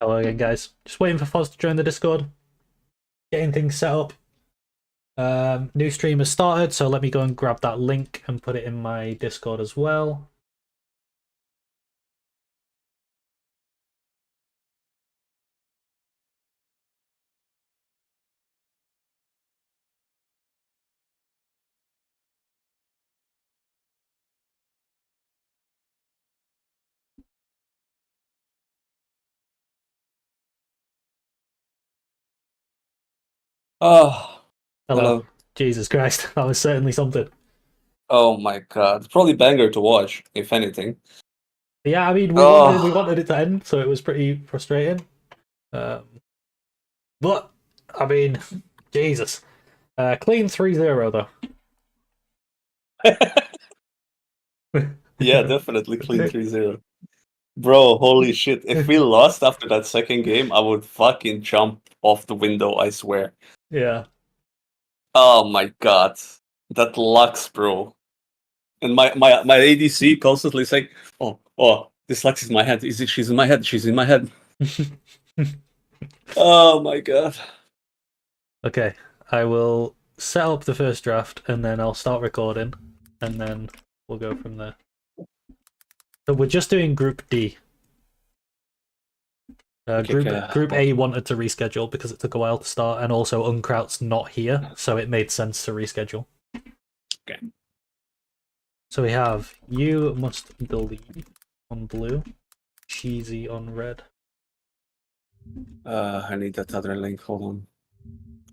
Hello again, guys. Just waiting for Foz to join the Discord, getting things set up. New stream has started, so let me go and grab that link and put it in my Discord as well. Oh, Hello. hello. Jesus Christ, that was certainly something. Oh my God. Probably banger to watch, if anything. But yeah, I mean, we wanted we Oh, wanted it to end, so it was pretty frustrating. Um, but I mean, Jesus, clean 3-0 though. yeah, definitely clean 3-0. Bro, holy shit. If we lost after that second game, I would fucking jump off the window, I swear. Yeah. Oh my God. That Lux, bro. And my ADC constantly saying, this Lux is in my head. She's in my head. She's in my head. Oh my God. Okay, I will set up the first draft and then I'll start recording, and then we'll go from there. So we're just doing Group D. Okay, Group A wanted to reschedule because it took a while to start, and also Unkraut's not here, so it made sense to reschedule. okay. So we have You Must Believe on blue, Cheesy on red. I need that other link. Hold on.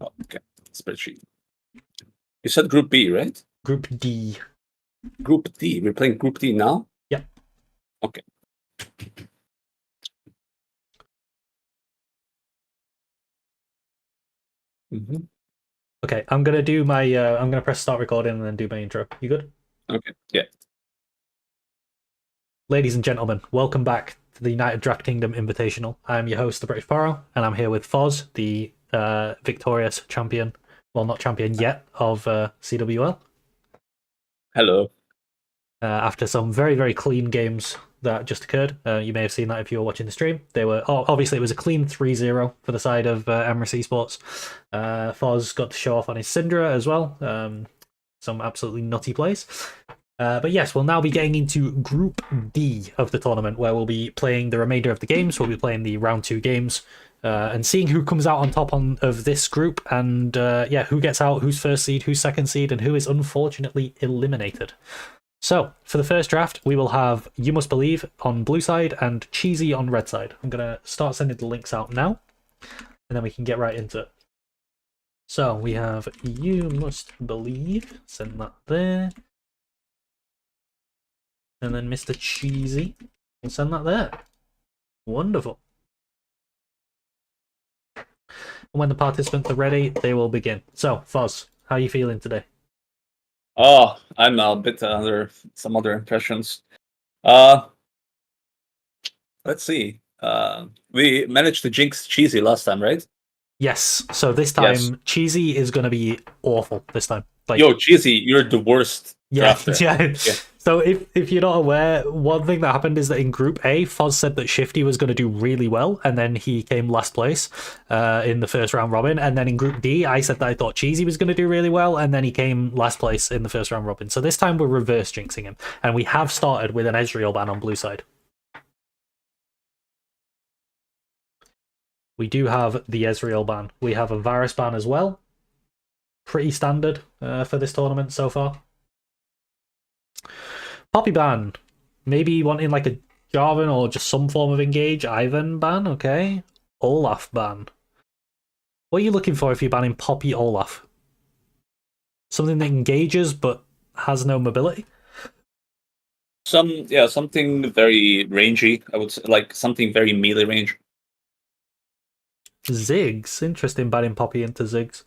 Oh, okay. Spreadsheet. You said Group B, right? Group D. Group D. We're playing Group D now? Yep. Okay. Mm-hmm. Okay, I'm gonna do my. I'm gonna press start recording and then do my intro. You good? Okay. Yeah. Ladies and gentlemen, welcome back to the United Draft Kingdom Invitational. I'm your host, the British Pharaoh, and I'm here with Foz, the victorious champion. Well, not champion yet of CWL. Hello. After some very, very clean games that just occurred. You may have seen that if you were watching the stream. They were obviously it was a clean 3-0 for the side of Emirates Esports. Foz got to show off on his Syndra as well. Some absolutely nutty plays. But yes, we'll now be getting into Group D of the tournament, where we'll be playing the remainder of the games. We'll be playing the round 2 games and seeing who comes out on top of this group, and yeah, who gets out, who's first seed, who's second seed, and who is unfortunately eliminated. So, for the first draft, we will have You Must Believe on blue side and Cheesy on red side. I'm going to start sending the links out now, and then we can get right into it. So, we have You Must Believe. Send that there. And then Mr. Cheesy. We'll send that there. Wonderful. And when the participants are ready, they will begin. So, Foz, how are you feeling today? Oh, I'm a bit under some other impressions. Uh, let's see. We managed to jinx Cheesy last time, right? Yes. So this Yes. time, Cheesy is going to be awful this time. Like, Yo, Cheesy, you're the worst yeah, drafter. yeah. Yeah. So if you're not aware, one thing that happened is that in Group A, Foz said that Shifty was going to do really well, and then he came last place in the first round robin. And then in Group D, I said that I thought Cheesy was going to do really well, and then he came last place in the first round robin. So this time we're reverse jinxing him, and we have started with an Ezreal ban on blue side. We do have the Ezreal ban. We have a Varus ban as well. Pretty standard for this tournament so far. Poppy ban. Maybe wanting like a Jarvan or just some form of engage. Ivan ban, okay. Olaf ban. What are you looking for if you're banning Poppy Olaf? Something that engages but has no mobility? Something very rangy. I would say, like something very melee range. Ziggs. Interesting banning Poppy into Ziggs.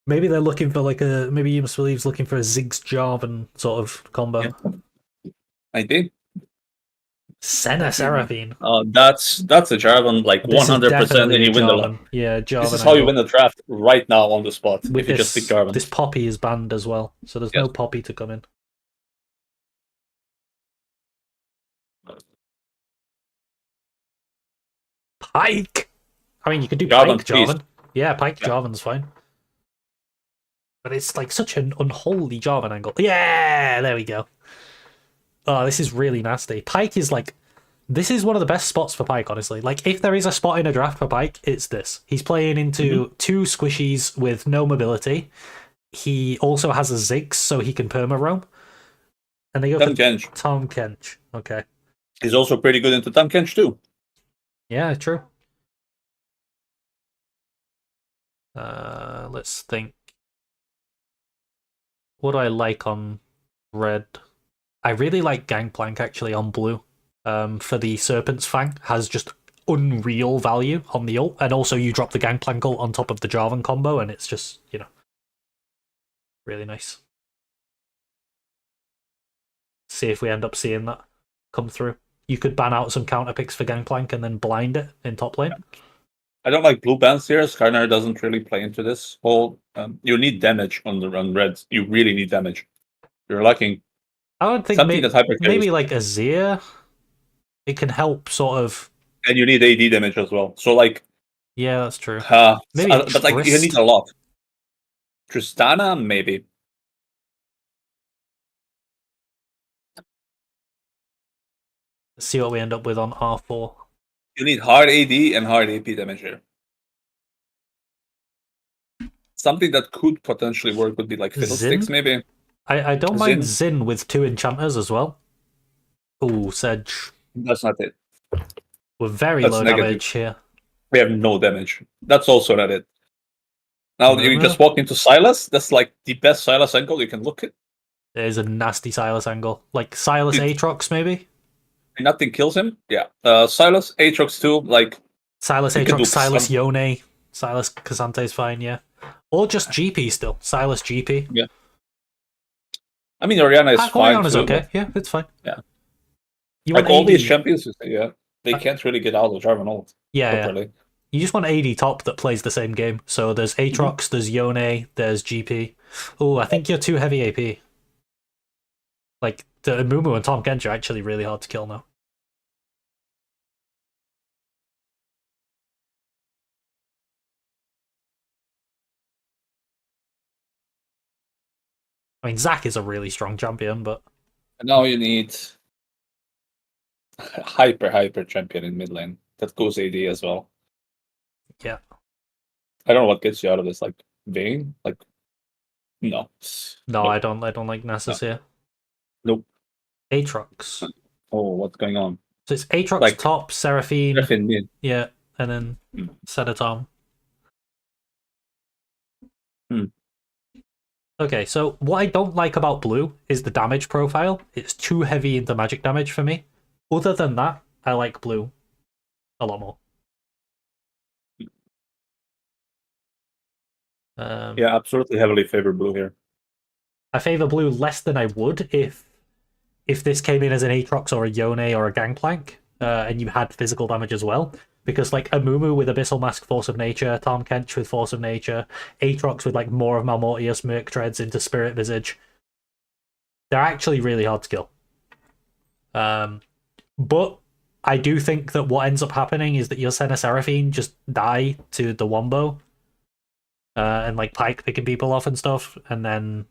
Maybe they're looking for like a. Maybe you must believe's looking for a Ziggs Jarvan sort of combo. Yeah, I did. Senna Seraphine. That's a Jarvan like This is 100%, and definitely a you win the. Jarvan. Yeah, This Jarvan is how you angle. win the draft right now on the spot. With If you just pick Jarvan. this Poppy is banned as well, so there's Yes. no Poppy to come in. Pike! I mean, you could do Jarvan, Pike please. Jarvan. Yeah, Pike Yeah. Jarvan's fine. But it's like such an unholy Jarvan angle. Yeah, there we go. Oh, this is really nasty. Pike is like... This is one of the best spots for Pike, honestly. Like, if there is a spot in a draft for Pike, it's this. He's playing into two squishies with no mobility. He also has a Ziggs, so he can perma roam. And they go Tahm for Kench. Tahm Kench. Okay. He's also pretty good into Tahm Kench too. Yeah, true. Let's think. What do I like on red? I really like Gangplank actually on blue. For the Serpent's Fang has just unreal value on the ult, and also you drop the Gangplank ult on top of the Jarvan combo, and it's just, you know, really nice. See if we end up seeing that come through. You could ban out some counter picks for Gangplank and then blind it in top lane. I don't like blue bans here. Skarner doesn't really play into this whole. You need damage on the run reds. You really need damage. You're lacking I would think something that hyper maybe like Azir. It can help sort of. and you need AD damage as well. So like, Yeah, that's true. Maybe but like you need a lot. Tristana maybe. Let's see what we end up with on R4. You need hard AD and hard AP damage here. Something that could potentially work would be like Fiddlesticks, maybe. I don't mind Zin with 2 enchanters as well. Ooh, Sedge. That's not it. We're very low damage here. We have no damage. That's also not it. Now you just walk into Silas. That's like the best Silas angle you can look at. There's a nasty Silas angle. Like Silas Aatrox, maybe? Nothing kills him. Yeah. Silas, Aatrox too. Like Silas Aatrox, Silas Yone. Silas Cassante is fine, yeah. Or just GP still. Silas GP. Yeah. I mean, Orianna is fine. Orianna's okay. Yeah, it's fine. Yeah. You like want all AD. these champions, yeah, they can't really get out of Jarvan ult. Yeah, yeah. You just want AD top that plays the same game. So there's Aatrox, there's Yone, there's GP. Oh, I think you're too heavy AP. Like, the Mumu and Tahm Kench are actually really hard to kill now. I mean, Zac is a really strong champion, but... And now you need hyper champion in mid lane that goes AD as well. Yeah. I don't know what gets you out of this, like Vayne? Like no. No, I don't like Nasus here. Nope. Aatrox. Oh, what's going on? So it's Aatrox like, top, Seraphine. Seraphine mid. Yeah, and then Sedatom. Okay, so what I don't like about blue is the damage profile. It's too heavy into magic damage for me. Other than that, I like blue a lot more. Yeah, absolutely heavily favor blue here. I favor blue less than I would if this came in as an Aatrox or a Yone or a Gangplank, and you had physical damage as well. Because like a Mumu with Abyssal Mask, Force of Nature, Tahm Kench with Force of Nature, Aatrox with like more of Malmortius, Merc Treads into Spirit Visage, they're actually really hard to kill. But I do think that what ends up happening is that you'll send a Seraphine just die to the Wombo, and like Pike picking people off and stuff, and then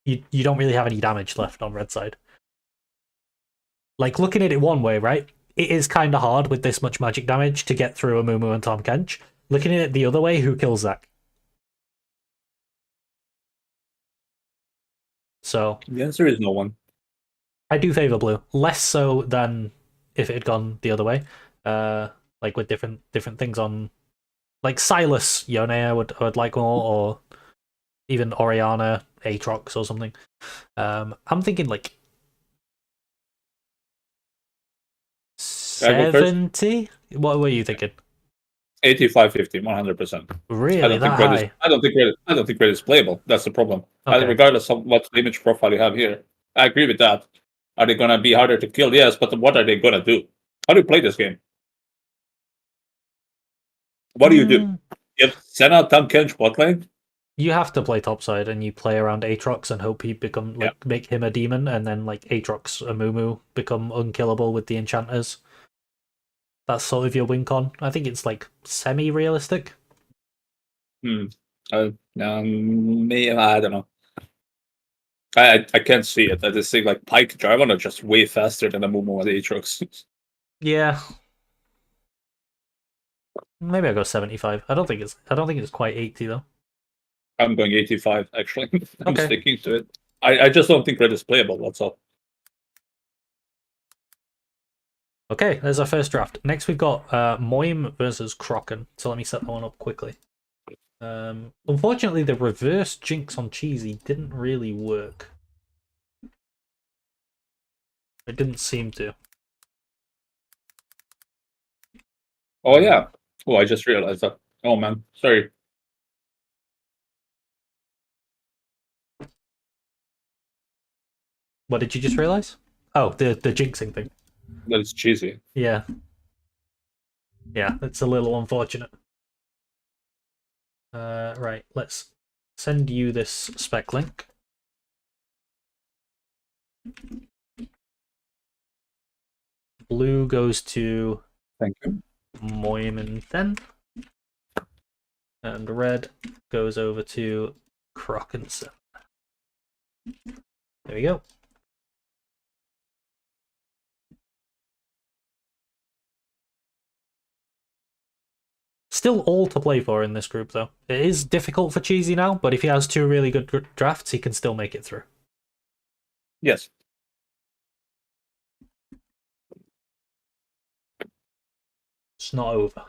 you don't really have any damage left on red side. Like, looking at it one way, right? It is kind of hard with this much magic damage to get through a Mumu and Tahm Kench. Looking at it the other way, who kills Zac? So the answer is no one. I do favor blue, less so than if it had gone the other way. Like with different things on, like Silas Yone, I would like more, or even Orianna Aatrox or something. I'm thinking like 70? What were you thinking? 85-50, 100%. Really? I don't think red is playable. That's the problem. Okay. Regardless of what damage profile you have here. I agree with that. Are they gonna be harder to kill? Yes, but what are they gonna do? How do you play this game? What do you do? You have Senna, Tahm Kench, bot lane? You have to play topside and you play around Aatrox and hope he become make him a demon, and then like Aatrox and Mumu become unkillable with the enchanters. That's sort of your win con. I think it's like semi-realistic. Me, I don't know. I can't see it. I just think like Pike Jarvan are just way faster than the Mumu and the Aatrox. Yeah. Maybe I go 75. I don't think it's quite 80 though. I'm going 85 actually. I'm Okay. sticking to it. I just don't think Red is playable. That's all. Okay, there's our first draft. Next we've got Moim versus Kraken. So let me set that one up quickly. Unfortunately, the reverse Jinx on Cheesy didn't really work. It didn't seem to. Oh yeah. Oh, I just realized that. Oh man, sorry. What did you just realize? Oh, the jinxing thing. That is cheesy. Yeah. Yeah, it's a little unfortunate. Right, let's send you this spec link. Blue goes to Thank you. Moimin then. And red goes over to Crockenson. There we go. Still all to play for in this group, though. It is difficult for Cheesy now, but if he has two really good drafts, he can still make it through. Yes. It's not over.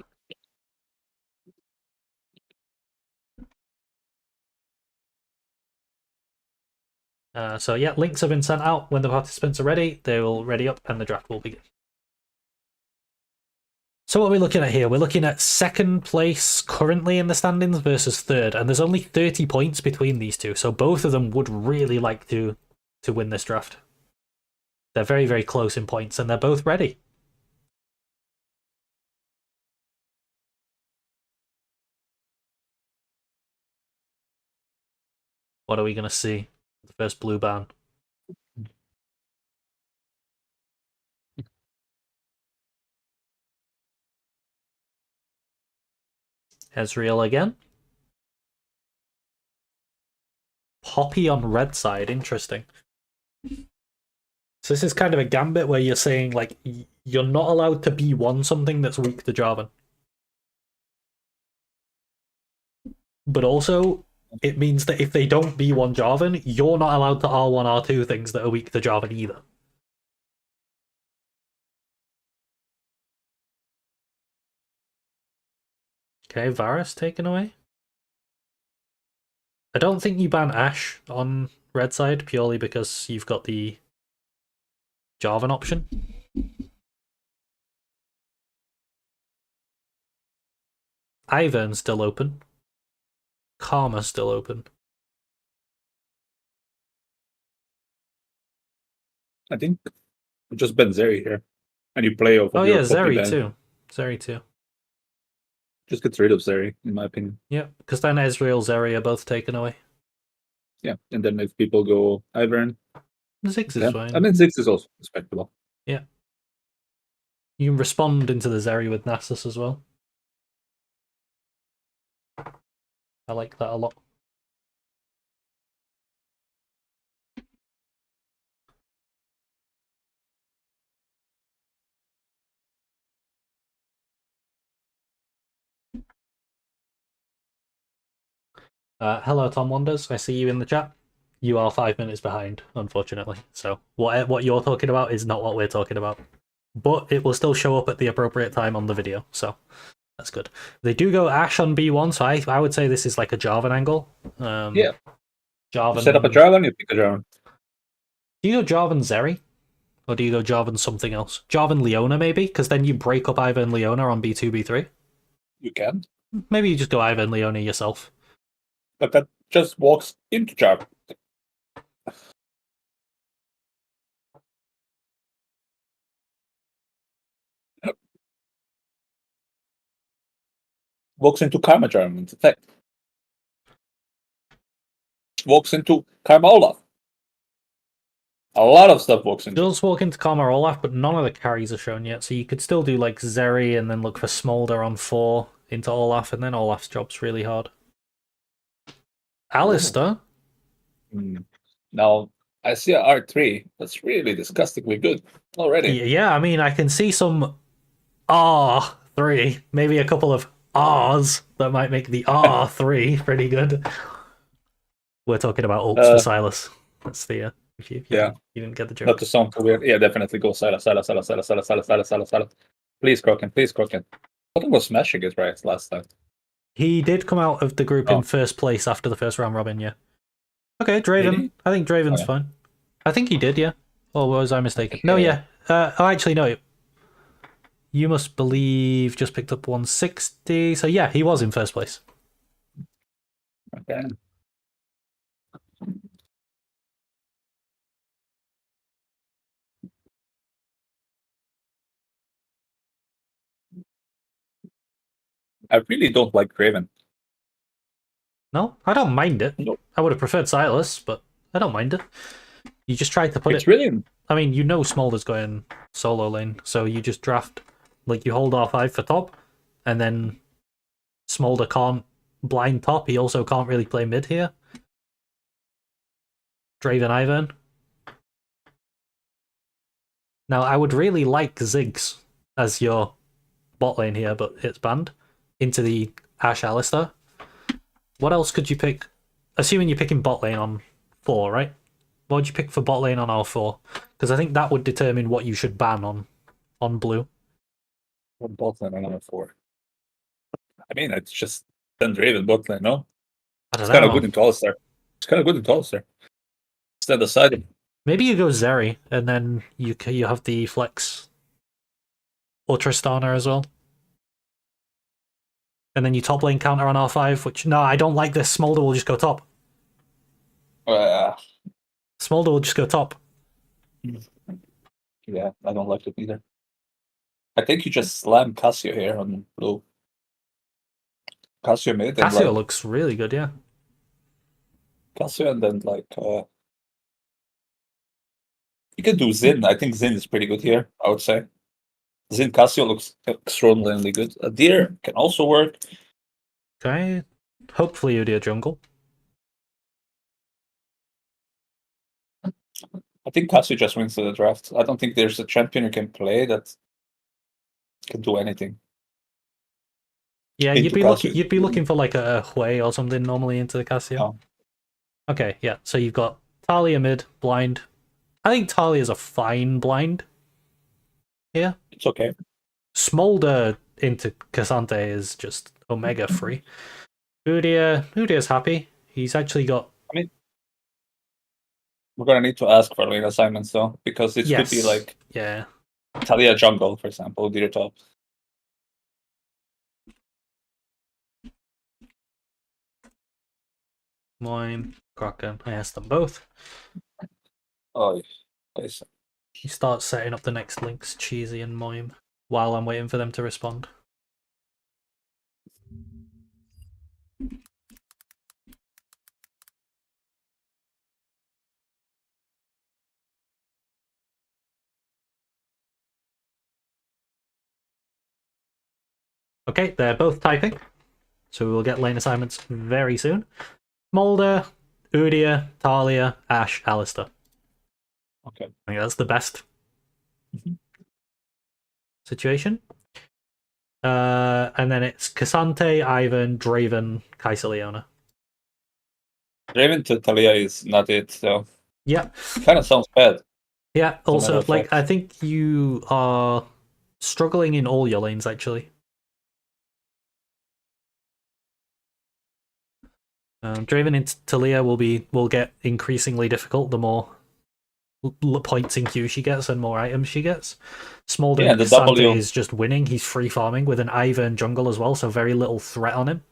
So yeah, links have been sent out. When the participants are ready, they will ready up and the draft will begin. So what are we looking at here? We're looking at second place currently in the standings versus third, and there's only 30 points between these two, so both of them would really like to win this draft. They're very, very close in points, and they're both ready. What are we going to see? The first blue ban. Ezreal again. Poppy on red side, interesting. So this is kind of a gambit where you're saying, like, you're not allowed to B1 something that's weak to Jarvan. But also, it means that if they don't B1 Jarvan, you're not allowed to R1, R2 things that are weak to Jarvan either. Okay, Varus taken away. I don't think you ban Ashe on red side purely because you've got the Jarvan option. Ivern's still open. Karma's still open. I think just ban Zeri here. And you play off of your Poppy ban. Zeri too. Zeri too. Just get rid of Zeri, in my opinion. Yeah, because then Ezreal, Zeri are both taken away. Yeah, and then if people go Ivern, Ziggs is fine. I mean, Ziggs is also respectable. Yeah. You can respond into the Zeri with Nasus as well. I like that a lot. Hello, Tom Wonders. I see you in the chat. You are 5 minutes behind, unfortunately. So what you're talking about is not what we're talking about. But it will still show up at the appropriate time on the video, so that's good. They do go Ashe on B1, so I would say this is like a Jarvan angle. Yeah. Jarvan. You set up a Jarvan, you pick a Jarvan. Do you go Jarvan Zeri? Or do you go Jarvan something else? Jarvan Leona, maybe? Because then you break up Ivern Leona on B2, B3. You can. Maybe you just go Ivern Leona yourself. But that just walks into Jarvan. Walks into Karma Jarvan, in fact. Walks into Karma Olaf. A lot of stuff walks in. Does walk into Karma or Olaf, but none of the carries are shown yet. So you could still do like Zeri and then look for Smolder on 4 into Olaf, and then Olaf's job's really hard. Alistair. Now, I see a R3. That's really disgustingly good already. Yeah, I mean, I can see some R3, maybe a couple of R's that might make the R3 pretty good. We're talking about ults for Silas. That's the if you didn't get the joke. Not to sound too weird. Yeah, definitely go Silas. Please, Kroken. Please, Kroken. I think was smashing it right last time. He did come out of the group in first place after the first round robin, yeah. Okay, Draven. I think Draven's fine. I think he did, yeah. Or was I mistaken? Okay. No, yeah. Actually, no. You must believe just picked up 160. So yeah, he was in first place. Okay. I really don't like Draven. No, I don't mind it. Nope. I would have preferred Silas, but I don't mind it. You just tried to put it's really... I mean, you know Smolder's going solo lane, so you just draft, like, you hold R5 for top, and then Smolder can't blind top. He also can't really play mid here. Draven Ivern. Now, I would really like Ziggs as your bot lane here, but it's banned into the Ashe Alistair. What else could you pick? Assuming you're picking bot lane on 4, right? What would you pick for bot lane on R4? Because I think that would determine what you should ban on blue. What bot lane on R4? I mean, it's just then Draven bot lane, no? It's kind of good into Alistair. Instead of side. Maybe you go Zeri, and then you have the flex or Tristana as well. And then you top lane counter on R5, which, no, I don't like this. Smolder will just go top. Smolder will just go top. Yeah, I don't like it either. I think you just slam Cassio here on blue. Cassio mid. Cassio looks really good, yeah. Cassio and then like... you can do Zin. I think Zin is pretty good here, I would say. Zin Cassio looks extraordinarily good. A Deer can also work. Okay. Hopefully Udyr jungle. I think Cassio just wins the draft. I don't think there's a champion you can play that can do anything. Yeah, you'd be looking for like a Hui or something normally into the Cassio. Oh. Okay, yeah. So you've got Talia mid, blind. I think Talia's a fine blind. Yeah. It's okay. Smolder into Cassante is just Omega free. Udyr's happy. He's actually got... I mean, we're gonna need to ask for lane assignments though, because it could be like Talia jungle, for example, Udyr top. Moim, Kraken. I asked them both. Oh, yes. You start setting up the next links, Cheesy and Moim, while I'm waiting for them to respond. Okay, they're both typing, so we will get lane assignments very soon. Smolder, Udyr, Talia, Ashe, Alistair. Okay. I think that's the best situation. And then it's Cassante, Ivern, Draven, Kai'Sa, Leona. Draven to Talia is not it, so... Yeah. Kind of sounds bad. Yeah, also, like, I think you are struggling in all your lanes, actually. Draven into Talia will get increasingly difficult the more points in queue she gets and more items she gets. Smolder Cassante is just winning. He's free farming with an Ivern jungle as well, so very little threat on him.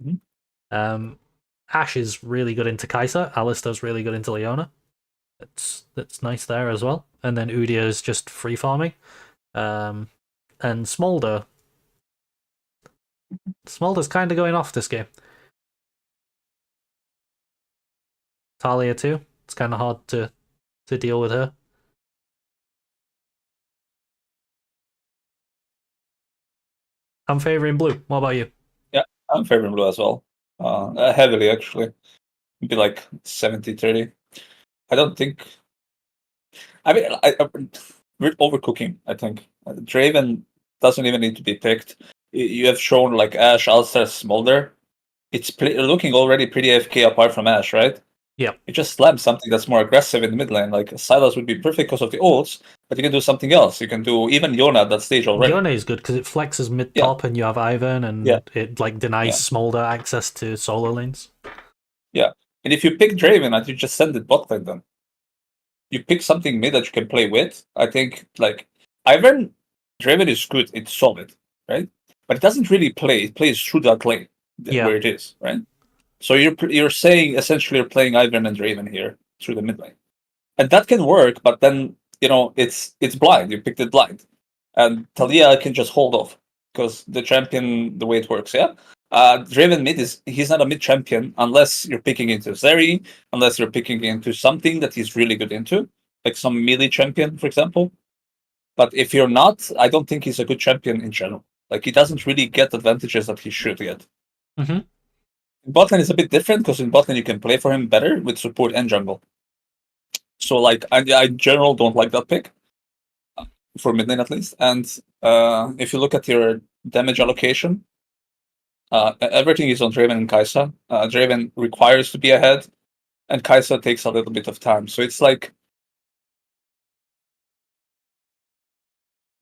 Mm-hmm. Ashe is really good into Kai'Sa. Alistair's really good into Leona. That's nice there as well. And then Udyr is just free farming. And Smolder's kind of going off this game. Talia too. It's kind of hard to to deal with her. I'm favouring blue. What about you? Yeah, I'm favoring blue as well. Heavily, actually. It'd be like 70-30. I don't think. I mean, we're overcooking, I think. Draven doesn't even need to be picked. You have shown like Ashe, Alistar, Smolder. It's looking already pretty AFK apart from Ashe, right? Yeah. You just slam something that's more aggressive in the mid lane. Like Silas would be perfect because of the ults, but you can do something else. You can do even Yona at that stage already. Yone is good because it flexes mid Yeah. top and you have Ivern and Yeah. it like denies Yeah. Smolder access to solo lanes. Yeah. And if you pick Draven and you just send it bot lane, then you pick something mid that you can play with. I think like Ivern Draven is good, it's solid, right? But it doesn't really play. It plays through that lane Yeah. where it is, right? So you're saying essentially you're playing Ivern and Draven here through the mid lane. And that can work, but then it's blind. You picked it blind. And Talia can just hold off because the champion, the way it works, yeah. Draven mid he's not a mid champion unless you're picking into Zeri, unless you're picking into something that he's really good into, like some melee champion, for example. But if you're not, I don't think he's a good champion in general. Like he doesn't really get advantages that he should get. Mm-hmm. Botlane is a bit different because in botlane you can play for him better with support and jungle. So like I in general don't like that pick for mid lane at least. And if you look at your damage allocation, everything is on Draven and Kai'Sa. Draven requires to be ahead, and Kai'Sa takes a little bit of time. So it's like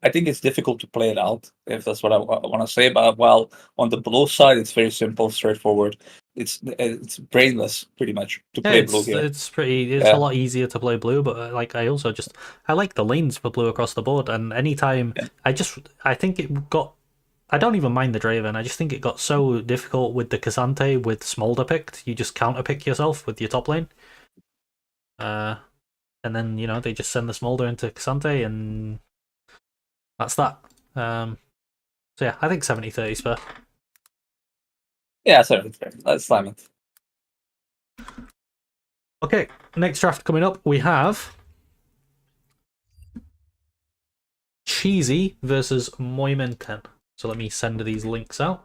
I think it's difficult to play it out, if that's what I want to say. But while on the blue side, it's very simple, straightforward. It's brainless, pretty much, to Yeah, play blue here. it's a Yeah, lot easier to play blue, but like I also just I like the lanes for blue across the board, and anytime yeah. I think it got I don't even mind the Draven. I just think it got so difficult with the Cassante with Smolder picked. You just counter pick yourself with your top lane. And then they just send the Smolder into Cassante, and that's that. So yeah, I think 70-30 is fair. Yeah, sorry, it's fair. Let's slam it. Okay, next draft coming up, we have Cheesy versus Moimenten. So let me send these links out.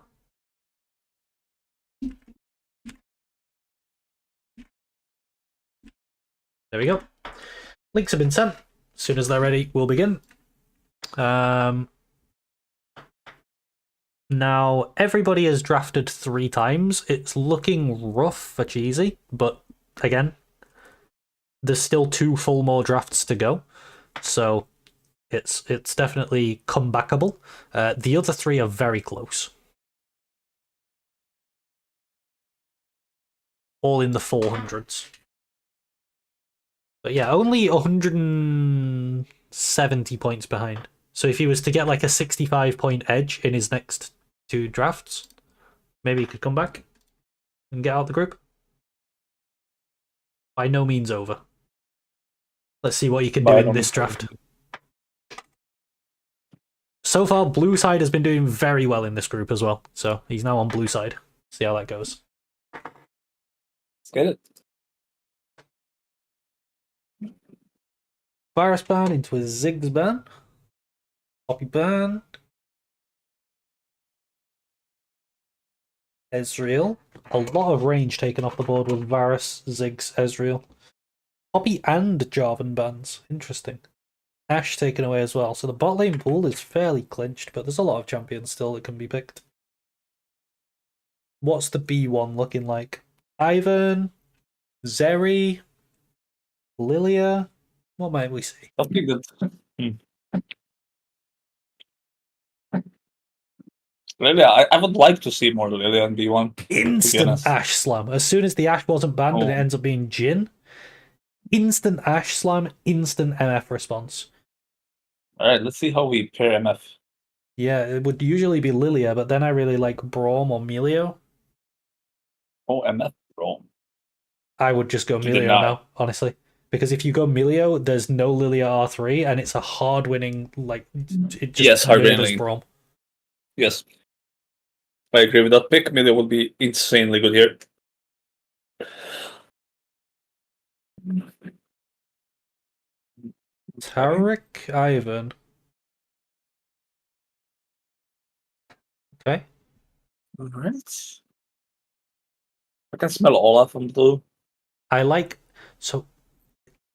There we go. Links have been sent. As soon as they're ready, we'll begin. Now, everybody has drafted 3 times. It's looking rough for Cheesy, but again, there's still 2 full more drafts to go. So it's definitely comebackable. The other 3 are very close. All in the 400s. But yeah, only 170 points behind. So if he was to get like a 65-point edge in his next 2 drafts, maybe he could come back and get out the group. By no means over. Let's see what you can do in this draft. So far, blue side has been doing very well in this group as well. So he's now on blue side. See how that goes. Let's get it. Virus ban into a Ziggs ban. Copy ban. Ezreal. A lot of range taken off the board with Varus, Ziggs, Ezreal. Poppy and Jarvan bans. Interesting. Ashe taken away as well. So the bot lane pool is fairly clinched, but there's a lot of champions still that can be picked. What's the B1 looking like? Ivern, Zeri, Lilia. What might we see? Something that. Lilia, I would like to see more Lilia in B1. Instant Ashe slam. As soon as the Ashe wasn't banned and it ends up being Jhin, instant Ashe slam, instant MF response. Alright, let's see how we pair MF. Yeah, it would usually be Lilia, but then I really like Braum or Melio. Oh, MF Braum. I would just go Melio now, honestly. Because if you go Melio, there's no Lilia R3, and it's a hard winning, like, it just hard murders winning. Braum. Yes. I agree with that pick. Melio would be insanely good here. Tarek Ivan. Okay. Alright. I can smell Olaf from blue. I like so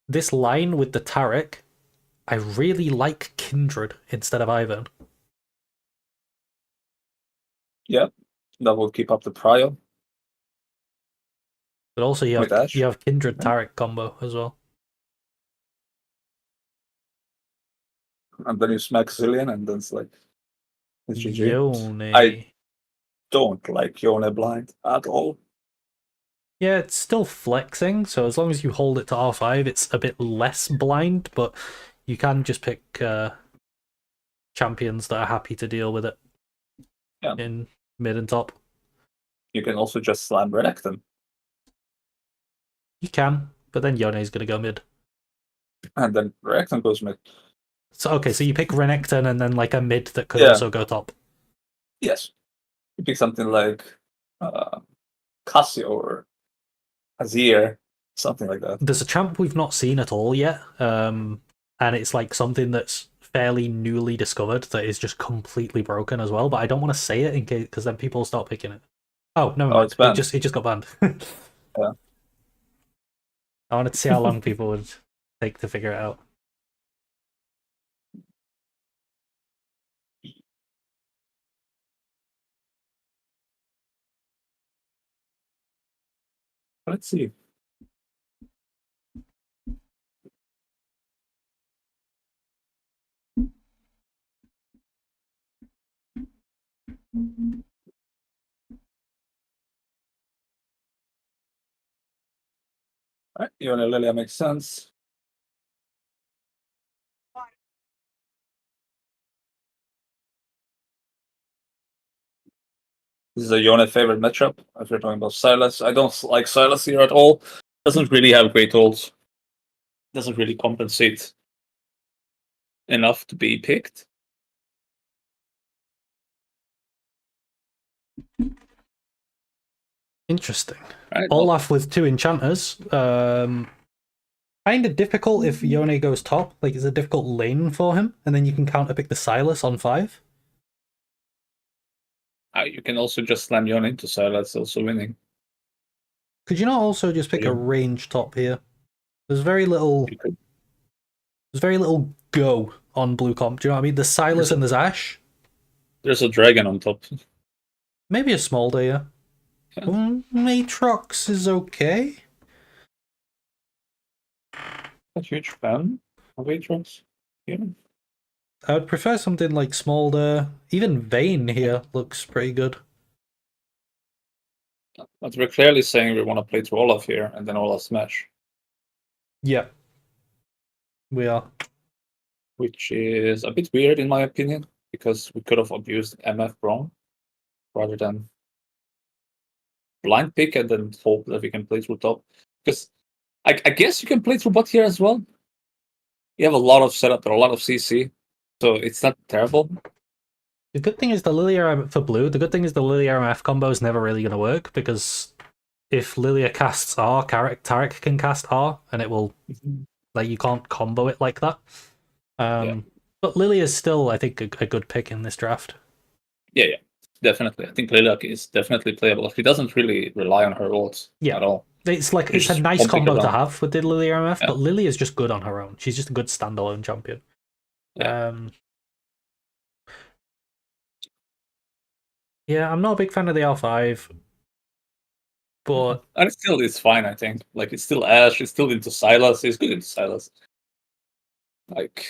this line with the Tarek. I really like Kindred instead of Ivan. Yeah, that will keep up the prio But also with Ash. you have Kindred Yeah. Tarek combo as well. And then you smack Zillion, and then it's like, it's GG. I Yone. don't like Yone blind at all. Yeah, it's still flexing, so as long as you hold it to R5, it's a bit less blind, but you can just pick champions that are happy to deal with it Yeah. in mid and top. You can also just slam Renekton. You can, but then Yone's going to go mid. And then Renekton goes mid. So okay, so you pick Renekton and then like a mid that could Yeah. also go top. Yes. You pick something like Cassio or Azir, something like that. There's a champ we've not seen at all yet, and it's like something that's fairly newly discovered that is just completely broken as well. But I don't want to say it in case because then people start picking it. Oh, never mind. It's banned. It just got banned. Yeah. I wanted to see how long people would take to figure it out. Let's see. All right, Yone Lilia makes sense. This is a Yone favorite matchup. If you're talking about Silas, I don't like Silas here at all. Doesn't really have great ults. Doesn't really compensate enough to be picked. Interesting. Right, Olaf with 2 enchanters. Kind of difficult if Yone goes top. Like it's a difficult lane for him, and then you can counter pick the Silas on 5. you can also just slam Yone into Silas, also winning. Could you not also just pick a range top here? There's very little. There's very little go on blue comp. Do you know what I mean? There's Silas and there's Ash. There's a dragon on top. Maybe a small day, yeah. Matrox is okay. A huge fan of Aatrox. Yeah. I would prefer something like Smolder. Even Vayne here looks pretty good. But we're clearly saying we want to play through Olaf here and then Olaf smash. Yeah. We are. Which is a bit weird in my opinion, because we could have abused MF Braum rather than blind pick and then hope that we can play through top. Because I guess you can play through bot here as well. You have a lot of setup or a lot of CC, so it's not terrible. The good thing is the Lilia for blue. The good thing is the Lilia MF combo is never really going to work because if Lilia casts R, Tarek can cast R, and it will like you can't combo it like that. But Lilia is still, I think, a good pick in this draft. Yeah, definitely. I think Lilia is definitely playable. She doesn't really rely on her ults at all. It's like it's a nice combo to have with the Lilia MF, but Lilia is just good on her own. She's just a good standalone champion. Yeah, I'm not a big fan of the R5, but and still it's fine. I think like it's still Ash. It's still into Silas. It's good into Silas. Like,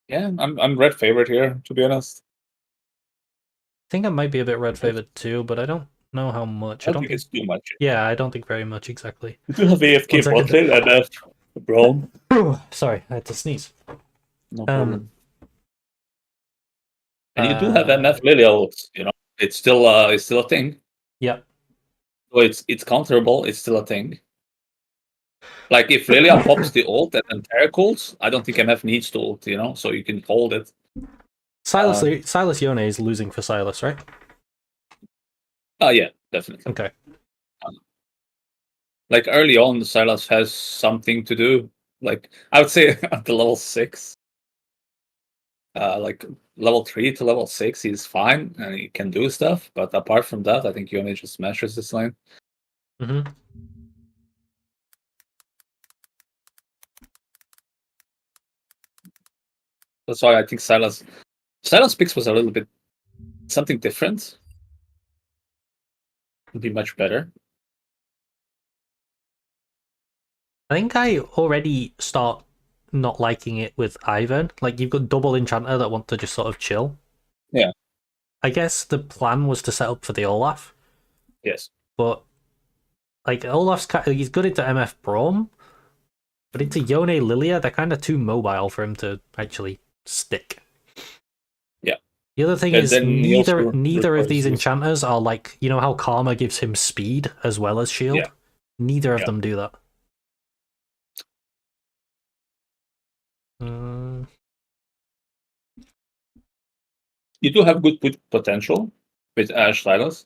yeah, I'm red favorite here, to be honest. I think I might be a bit red favored too, but I don't know how much. I don't think it's too much. Yeah, I don't think very much exactly. You do have AFK bot lane and have Braum. Sorry, I had to sneeze. No problem. And you do have MF Lilia ults, you know. It's still a thing. Yeah. So it's counterable, it's still a thing. Like if Lilia pops the ult and then Tarek ults, I don't think MF needs to ult, you know, so you can hold it. Silas Yone is losing for Silas, right? Oh yeah, definitely. Okay. Like early on, Silas has something to do Like I would say at the level 6. Like level 3 to level 6, he's fine and he can do stuff. But apart from that, I think Yone just smashes this lane. Mm-hmm. That's why I think Silas picks was a little bit something different. Would be much better. I think I already start not liking it with Ivan. Like, you've got double enchanter that want to just sort of chill. Yeah. I guess the plan was to set up for the Olaf, Yes. but like Olaf's he's good into MF Braum, but into Yone Lilia, they're kind of too mobile for him to actually stick. Yeah. The other thing And is then he also neither of these requires- enchanters are like, you know how Karma gives him speed as well as shield? Yeah. Neither of Yeah. them do that. You do have good potential with Ash Silas.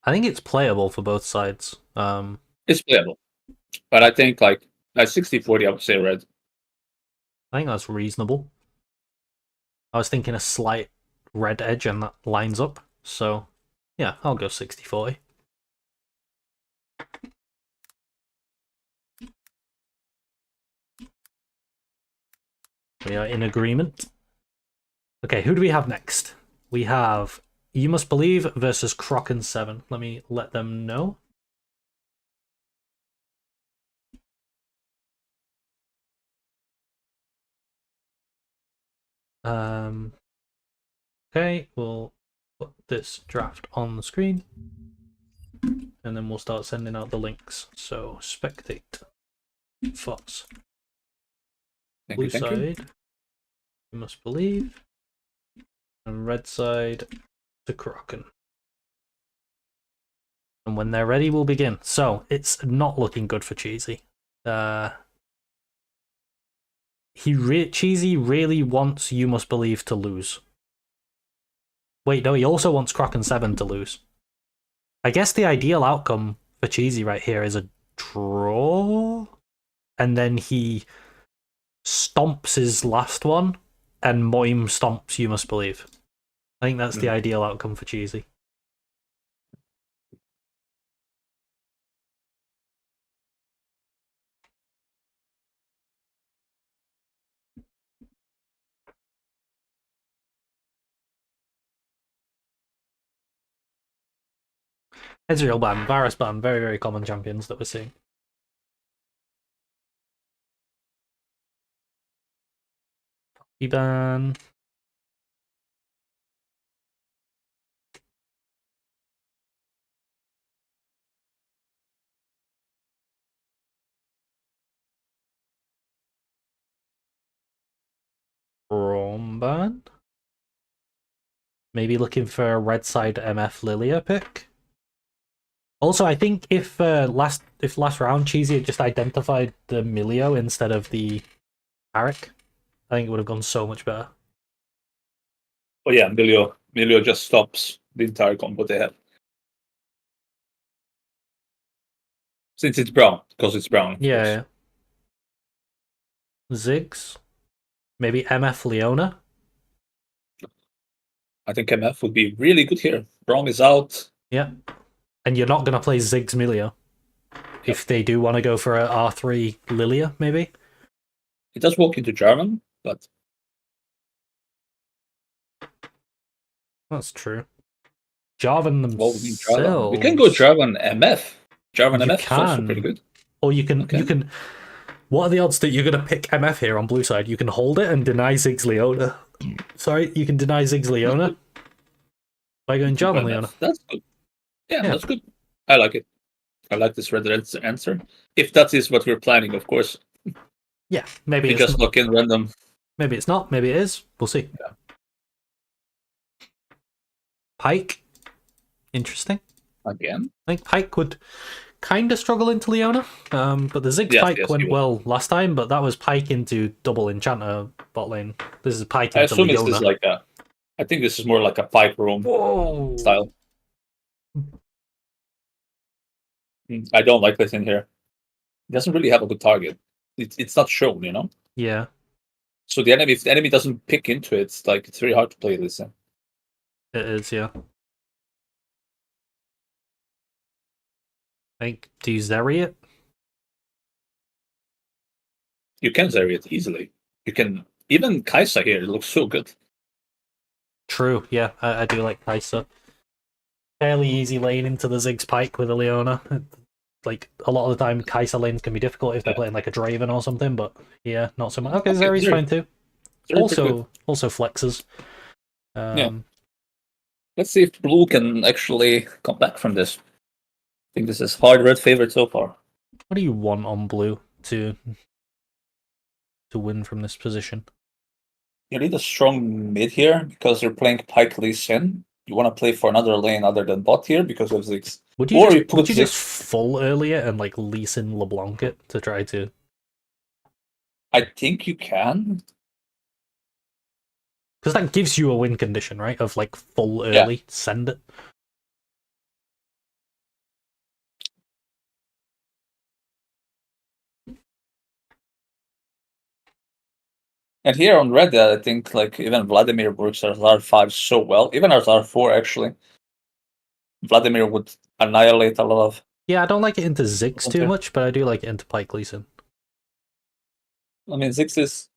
I think it's playable for both sides. It's playable. But I think like at 60-40, I would say red. I think that's reasonable. I was thinking a slight red edge and that lines up. So, yeah, I'll go 60-40. We are in agreement. Okay, who do we have next? We have You Must Believe versus Croc7. Let me let them know. Okay, we'll put this draft on the screen. And then we'll start sending out the links. So, spectate. Fozz. Blue side. You Must Believe. And red side to Kraken. And when they're ready, we'll begin. So, it's not looking good for Cheesy. Cheesy really wants You Must Believe to lose. Wait, no, he also wants Croc7 to lose. I guess the ideal outcome for Cheesy right here is a draw. And then he stomps his last one, and Moim stomps You Must Believe. I think that's the ideal outcome for Cheesy. Ezreal ban, Varus ban, very, very common champions that we're seeing. Ban. Ban. Maybe looking for a red side MF Lilia pick. Also, I think if last round Cheesy had just identified the Milio instead of the Arik, I think it would have gone so much better. Oh yeah, Milio just stops the entire combo they have. Since it's brown, because it's brown. Yeah. Ziggs. Maybe MF Leona. I think MF would be really good here. Braum is out. Yeah. And you're not going to play Ziggs Milio. If they do want to go for a R3 Lilia, maybe. It does walk into Jarvan, but that's true. Jarvan themselves. Jarvan. We can go Jarvan MF. Jarvan MF is also pretty good. Or you can. What are the odds that you're going to pick MF here on blue side? You can hold it and deny Ziggs Leona. Sorry, you can deny Ziggs Leona by going Jarvan Leona. That's good. Yeah, that's good. I like it. I like this red answer. If that is what we're planning, of course. Yeah, maybe it's just look in random. Maybe it's not. Maybe it is. We'll see. Yeah. Pyke. Interesting. Again. I think Pyke would kind of struggle into Leona. But the Ziggs Pyke went well last time, but that was Pyke into double enchanter bot lane. This is Pyke into Leona. This is like I think this is more like a Pyke roam style. I don't like this in here. It doesn't really have a good target. It's not shown, you know. Yeah, So if the enemy doesn't pick into it, it's very hard to play this in. it is. Yeah. I think, do you Zeri it? You can Zeri it easily. You can even Kaisa here. It looks so good. True. Yeah, I do like Kaisa. Fairly easy lane into the Ziggs Pike with a Leona. Like, a lot of the time, Kaisa lanes can be difficult if they're playing like a Draven or something, but yeah, not so much. Okay, Zeri's fine too. Also flexes. Yeah. Let's see if blue can actually come back from this. I think this is hard red favorite so far. What do you want on blue to win from this position? You need a strong mid here because you're playing Pike Lee Sin. You want to play for another lane other than bot here because of Ziggs. Would you just full earlier and like Lee Sin LeBlanc it to try to? I think you can. Because that gives you a win condition, right? Of like full early, send it. And here on red, I think like even Vladimir works as R5 so well. Even as R4 actually. Vladimir would annihilate a lot of. Yeah, I don't like it into Ziggs too much, but I do like it into Pike Lee Sin. I mean, Ziggs is.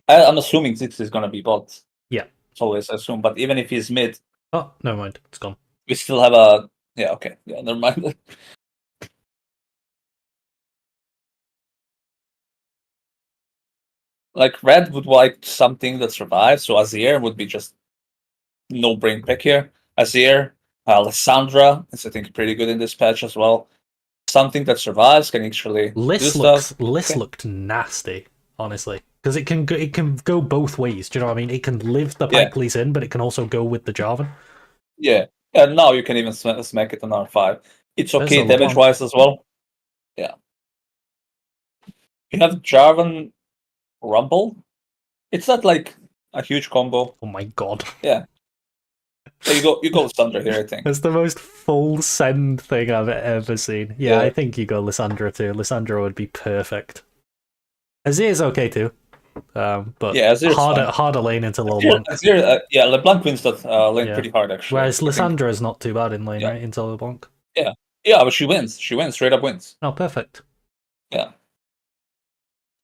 I'm assuming Ziggs is gonna be bot. Yeah. It's always assume, but even if he's mid. Oh, never mind. It's gone. We still have a. Yeah, okay. Yeah, never mind. Like red would like something that survives, so Azir would be just no brain pick here. Azir, Lissandra is I think pretty good in this patch as well. Something that survives can actually do stuff. Liss looked nasty, honestly, because it can go both ways. Do you know what I mean? It can live the Pike Lee Sin, but it can also go with the Jarvan. Yeah, and now you can even smack it on R5. It's okay damage wise as well. Yeah, you have Jarvan Rumble. It's not like a huge combo. Oh my god. Yeah. So you go Lissandra here, I think. It's the most full send thing I've ever seen. Yeah, I think you go Lissandra too. Lissandra would be perfect. Azir's okay too. But yeah, Azir's harder lane into LeBlanc. Yeah, LeBlanc wins that lane pretty hard actually. Whereas Lissandra is not too bad in lane, right? Into LeBlanc. Yeah, but she wins. She wins, straight up wins. Oh, perfect. Yeah.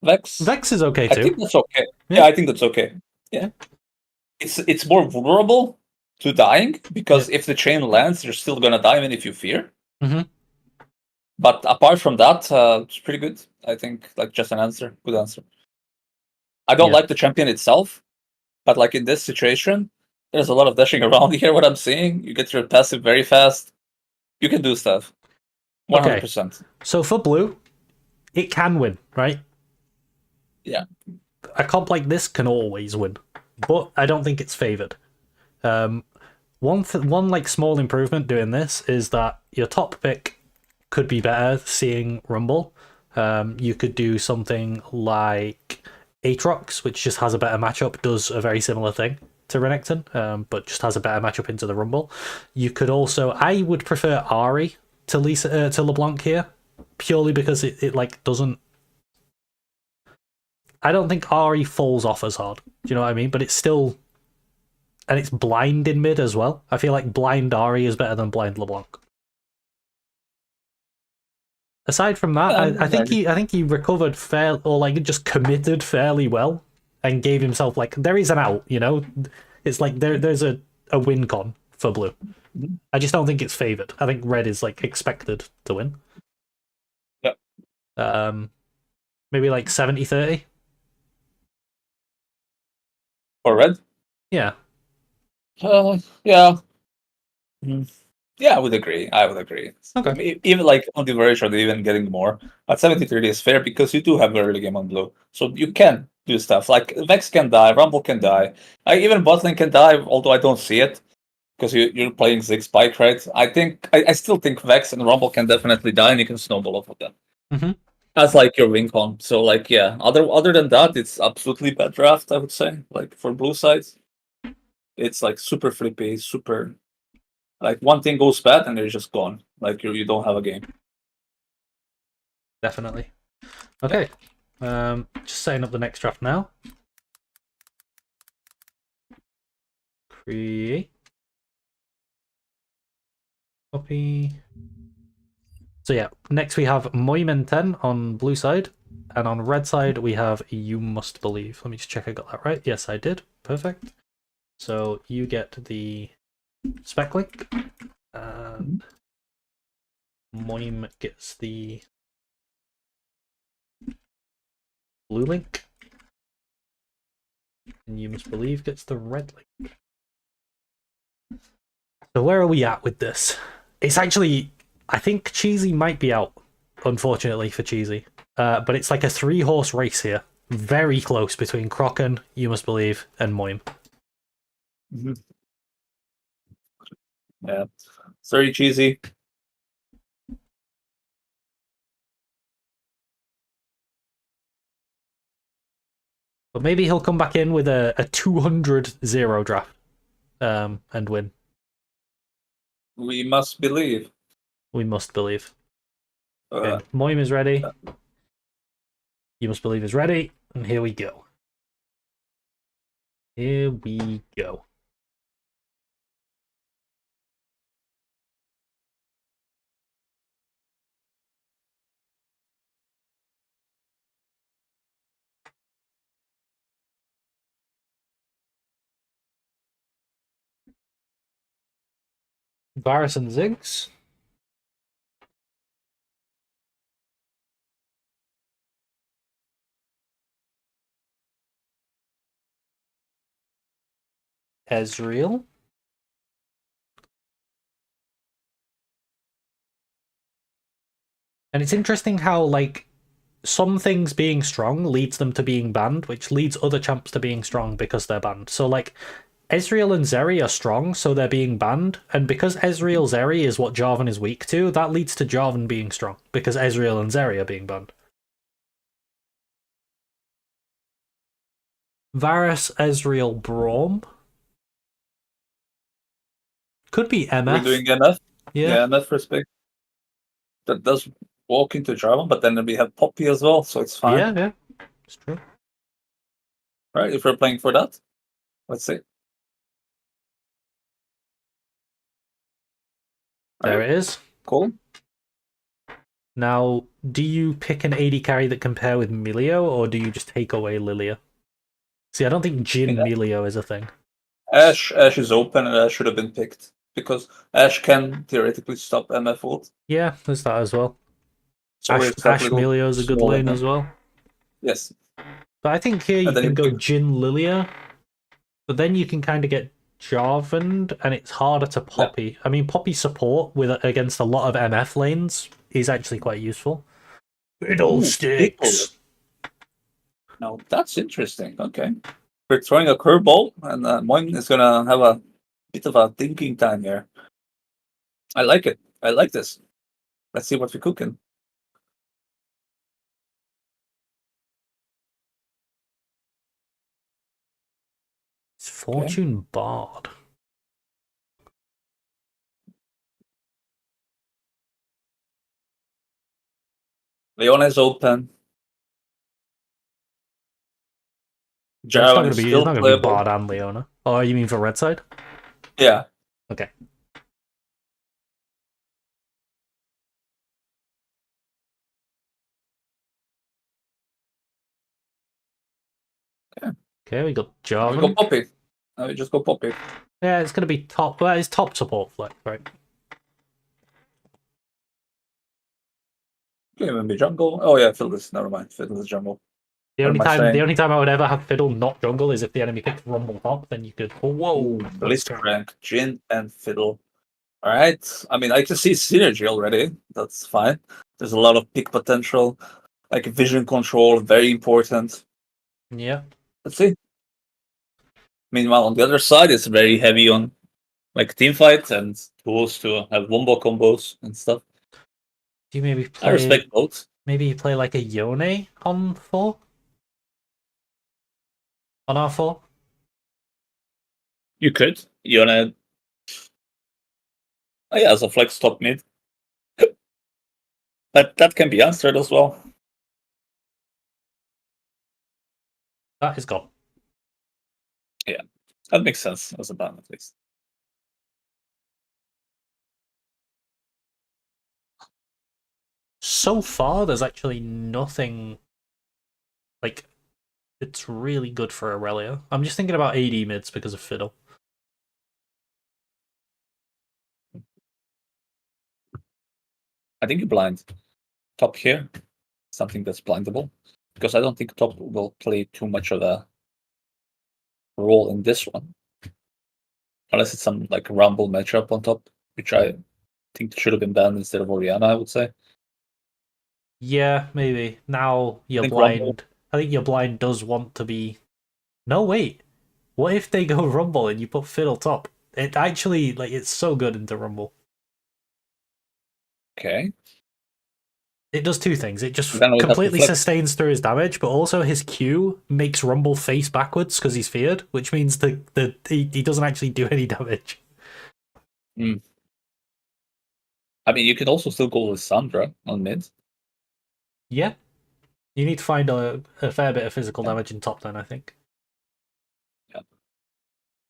Vex is okay too. I think that's okay. Yeah, I think that's okay. Yeah. It's more vulnerable to dying because if the chain lands, you're still gonna die even if you fear. Mm-hmm. But apart from that, it's pretty good. I think like just an answer, good answer. I don't like the champion itself, but like in this situation, there's a lot of dashing around here. What I'm seeing, you get your passive very fast. You can do stuff. 100%. Okay. So for blue, it can win, right? Yeah. A comp like this can always win, but I don't think it's favored. One like small improvement doing this is that your top pick could be better seeing Rumble. You could do something like Aatrox, which just has a better matchup, does a very similar thing to Renekton, but just has a better matchup into the Rumble. You could also, I would prefer Ahri to LeBlanc here, purely because it like doesn't. I don't think Ahri falls off as hard. Do you know what I mean? But it's still, and it's blind in mid as well. I feel like blind Ahri is better than blind LeBlanc. Aside from that, I think he recovered or like just committed fairly well and gave himself like there is an out. You know, it's like there's a win con for blue. I just don't think it's favored. I think red is like expected to win. Yeah. Maybe like 70-30. For red? Yeah. Yeah. Yeah, I would agree. Okay. I mean, even like on the verge, or even getting more. But 70-30 is fair because you do have early game on blue. So you can do stuff. Like Vex can die, Rumble can die. Even botlane can die, although I don't see it. Because you're playing Ziggs Spike, right? I still think Vex and Rumble can definitely die and you can snowball off of them. Mm-hmm. That's like your win con. So like yeah. Other than that, it's absolutely bad draft, I would say. Like for blue sides. It's like super flippy, super Like one thing goes bad and you're just gone. Like you don't have a game. Definitely. Okay. Just setting up the next draft now. Create. Copy. So yeah, next we have Moimenten on blue side, and on red side we have You Must Believe. Let me just check I got that right. Yes, I did. Perfect. So you get the spec link, and Moim gets the blue link, and You Must Believe gets the red link. So where are we at with this? It's actually, I think Cheesy might be out, unfortunately for Cheesy. But it's like a 3-horse race here. Very close between Kraken, You Must Believe, and Moim. Mm-hmm. Yeah. It's very cheesy. But maybe he'll come back in with a 200-0 draft and win. We must believe. We must believe. Okay, Moim is ready. You Must Believe is ready. And here we go. Here we go. Varus and Ziggs. Ezreal. And it's interesting how, like, some things being strong leads them to being banned, which leads other champs to being strong because they're banned. So, like, Ezreal and Zeri are strong, so they're being banned. And because Ezreal Zeri is what Jarvan is weak to, that leads to Jarvan being strong, because Ezreal and Zeri are being banned. Varus, Ezreal, Braum. Could be MF. We're doing MF. Yeah, MF respect. That does walk into Jarvan, but then we have Poppy as well, so it's fine. Yeah, it's true. Right, if we're playing for that, let's see. There it is. Cool. Now, do you pick an AD carry that can pair with Milio, or do you just take away Lilia? See, I don't think Jin Milio is a thing. Ashe is open, and Ashe should have been picked because Ashe can theoretically stop MF ult. Yeah, there's that as well. So Ashe Milio is a good lane as well. Yes. But I think here you can go Jin Lilia, but then you can kind of get Jarvan, and it's harder to Poppy. Yeah. I mean, Poppy support against a lot of MF lanes is actually quite useful. Fiddlesticks. Now that's interesting. Okay. We're throwing a curveball, and Moin is going to have a bit of a thinking time here. I like it. I like this. Let's see what we're cooking. It's Fortune Bard. Leona is open. Jarvan it's not going to be Bard and Leona. Oh, you mean for red side? Yeah. Okay. Okay, we got Jarvan. We go Poppy. We just go Poppy. Yeah, it's going to be top. Well, it's top support flex, right? Can even be jungle. Oh yeah, Fiddle is. Never mind. Fiddle is jungle. The only time I would ever have Fiddle not jungle is if the enemy picked Rumble top. Then you could. Oh, whoa! Blitzcrank, Jin, and Fiddle. All right. I mean, I can see synergy already. That's fine. There's a lot of pick potential, like vision control, very important. Yeah. Let's see. Meanwhile, on the other side, it's very heavy on like team fights and tools to have wombo combos and stuff. Do you maybe play? I respect both. Maybe you play like a Yone on 4? On R4? You could. Yone Oh, yeah, as a flex top mid. That can be answered as well. That is gone. Yeah, that makes sense as a ban at least. So far, there's actually nothing like it's really good for Aurelia. I'm just thinking about AD mids because of Fiddle. I think you blind top here, something that's blindable, because I don't think top will play too much of a role in this one, unless it's some like Rumble matchup on top, which I think should have been banned instead of Oriana. I would say. Yeah, maybe. Now I you're think Rumble. blind. I think your blind does want to be. No, wait. What if they go Rumble and you put Fiddle top? It actually it's so good into Rumble. Okay. It does two things. It just Then we have to completely flex. sustains through his damage, but also his Q makes Rumble face backwards because he's feared, which means that he doesn't actually do any damage. Mm. I mean, you could also still go with Sandra on mid. Yeah. You need to find a fair bit of physical damage in top then, I think. Yeah.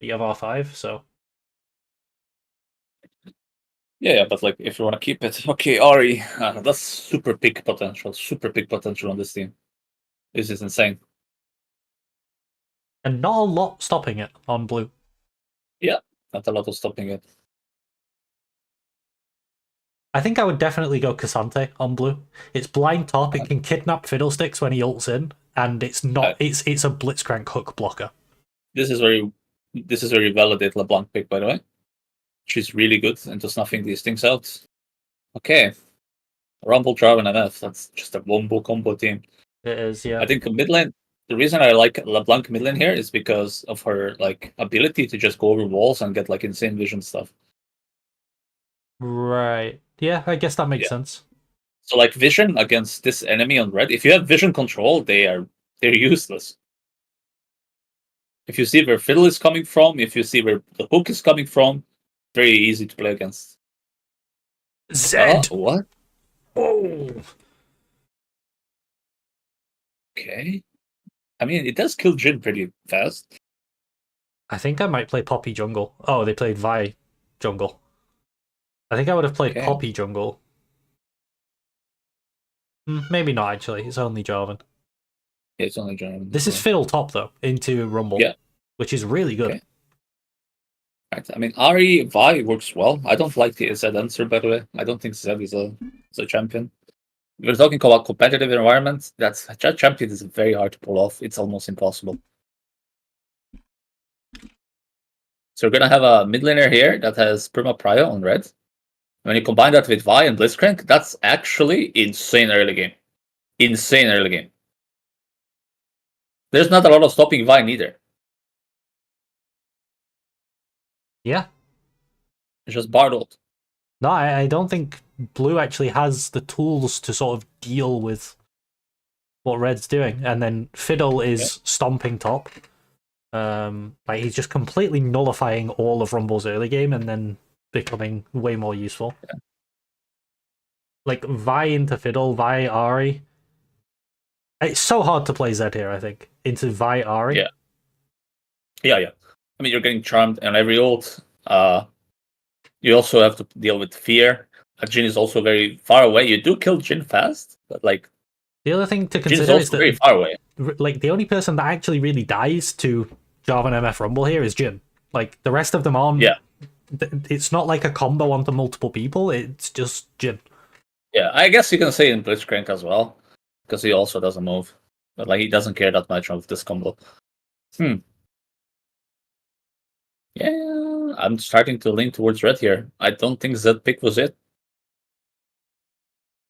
You have R5, so. Yeah, but like if you want to keep it, okay, Ari, that's super big potential on this team. This is insane. And not a lot stopping it on blue. Yeah, not a lot of stopping it. I think I would definitely go Cassante on blue. It's blind top, it can kidnap Fiddlesticks when he ults in, and it's not it's a Blitzcrank hook blocker. This is very valid LeBlanc pick, by the way. She's really good into snuffing these things out. Okay. Rumble, Draven, and MF. That's just a wombo combo team. It is, yeah. I think mid lane, the reason I like LeBlanc mid lane here is because of her like ability to just go over walls and get like insane vision stuff. Right. Yeah, I guess that makes sense. So like vision against this enemy on red, if you have vision control, they're useless. If you see where Fiddle is coming from, if you see where the hook is coming from, very easy to play against. Zed! What? Oh! Okay. I mean, it does kill Jin pretty fast. I think I might play Poppy jungle. Oh, they played Vi jungle. I think I would have played Poppy jungle. Maybe not, actually. It's only Jarvan. Yeah, it's only Jarvan. This is Fiddle top, though, into Rumble. Yeah. Which is really good. Okay. Right. I mean, Ari Vi works well. I don't like the Zed answer, by the way. I don't think Zed is a champion. We're talking about competitive environments. That champion is very hard to pull off. It's almost impossible. So we're gonna have a mid laner here that has Perma Prio on red. When you combine that with Vi and Blitzcrank, that's actually insane early game. Insane early game. There's not a lot of stopping Vi neither. Yeah. It's just Bard ult. No, I don't think blue actually has the tools to sort of deal with what red's doing. And then Fiddle is stomping top. Like he's just completely nullifying all of Rumble's early game and then becoming way more useful. Yeah. Like Vi into Fiddle, Vi Ari. It's so hard to play Zed here, I think. Into Vi Ari. Yeah. Yeah. I mean, you're getting charmed on every ult. You also have to deal with fear. Jin is also very far away. You do kill Jin fast, but like the other thing to Jin consider is also that very far away. Like the only person that actually really dies to Jarvan MF Rumble here is Jin. Like the rest of them aren't. Yeah. It's not like a combo onto multiple people. It's just Jin. Yeah, I guess you can say in Blitzcrank as well, because he also doesn't move, but like he doesn't care that much of this combo. Yeah, I'm starting to lean towards red here. I don't think Zed pick was it.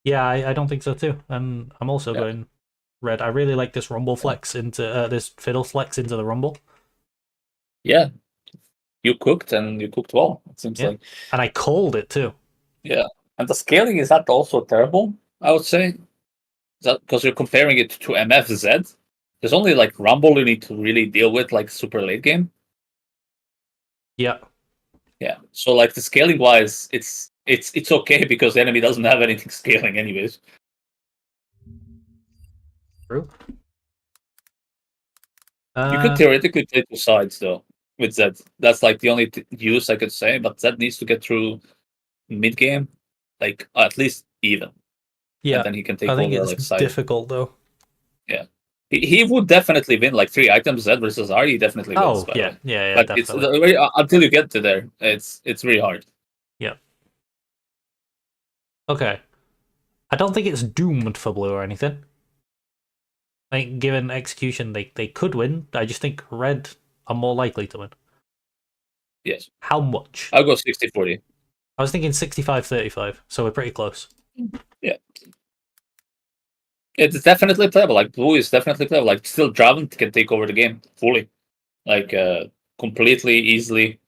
Yeah, I don't think so too. And I'm also going red. I really like this Rumble flex into this Fiddle flex into the Rumble. Yeah, you cooked and you cooked well. It seems like, and I called it too. Yeah, and the scaling is not also terrible. I would say that because you're comparing it to MFZ. There's only like Rumble you need to really deal with like super late game. Yeah. Yeah. So like the scaling wise, it's okay because the enemy doesn't have anything scaling anyways. True. You could theoretically play two sides though with Zed. That's like the only use I could say. But Zed needs to get through mid game, like at least even, yeah, and then he can take I think over it's like side. difficult though. Yeah, he would definitely win like 3 items Zed versus R. He definitely wins. Oh By the way. yeah, But definitely. until you get to there, it's really hard. Yeah. Okay. I don't think it's doomed for blue or anything. Like, given execution, they could win. I just think red are more likely to win. Yes. How much? I'll go 60-40. I was thinking 65-35, so we're pretty close. Yeah. It's definitely playable. Like blue is definitely playable. Like still Draven can take over the game fully. Like completely easily.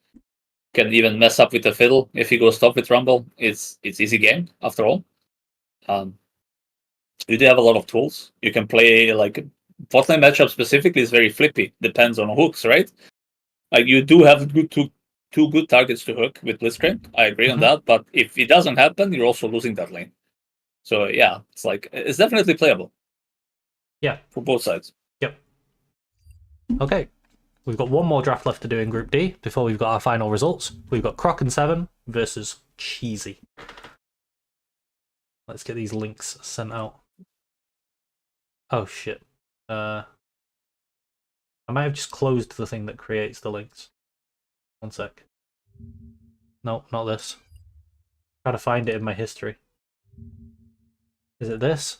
Can even mess up with the fiddle if he goes top with Rumble. It's easy game after all. You do have a lot of tools. You can play like bot lane matchup specifically is very flippy. Depends on hooks, right? Like you do have two good targets to hook with Blitzcrank. I agree on that. But if it doesn't happen, you're also losing that lane. So yeah, it's like it's definitely playable. Yeah. For both sides. Yep. Okay. We've got one more draft left to do in Group D before we've got our final results. We've got Croc and 7 versus Cheesy. Let's get these links sent out. Oh shit. I might have just closed the thing that creates the links. One sec. No, not this. Try to find it in my history. Is it this?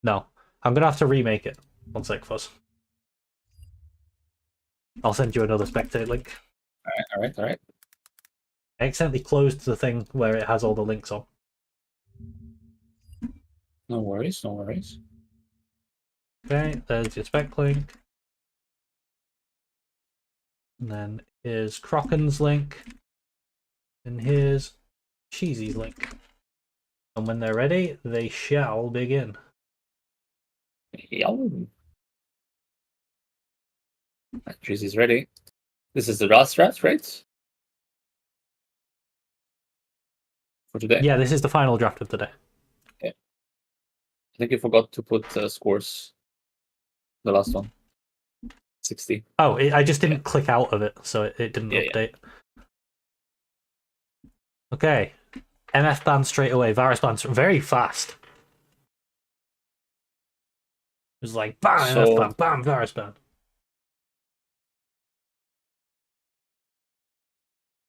No. I'm gonna have to remake it. One sec, Fuzz. I'll send you another spectate link. All right. I accidentally closed the thing where it has all the links on. No worries. Okay, there's your spec link. And then here's Crocken's link. And here's Cheesy's link. And when they're ready, they shall begin. Yo. Cheesy's ready. This is the last draft, right? For today. Yeah, this is the final draft of the day. Yeah. I think you forgot to put scores. The last one. 60. Oh, I just didn't click out of it, so it didn't update. Yeah. Okay. MF ban straight away. Varus ban very fast. It was like, bam, MF ban, bam, Varus ban.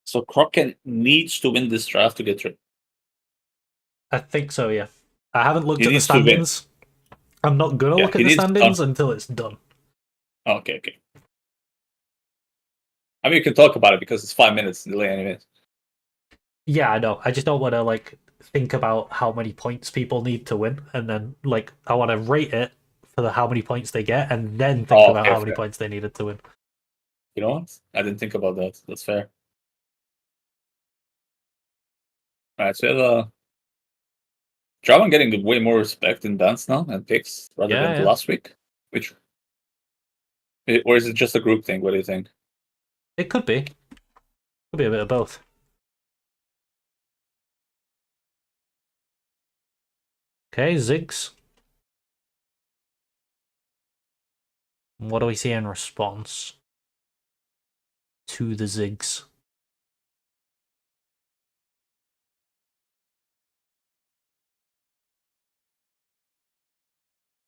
So Crocken needs to win this draft to get through. I think so, yeah. I haven't looked at the standings. I'm not gonna look at the standings until it's done. Okay. I mean, you can talk about it because it's 5 minutes delay anyways. Yeah, I know. I just don't want to like think about how many points people need to win, and then like I want to rate it for how many points they get, and then think about how many points they needed to win. You know what? I didn't think about that. That's fair. All right, so we have Draven getting way more respect in bans now and picks rather than last week. Or is it just a group thing? What do you think? It could be. Could be a bit of both. Okay, Ziggs. What do we see in response to the Ziggs?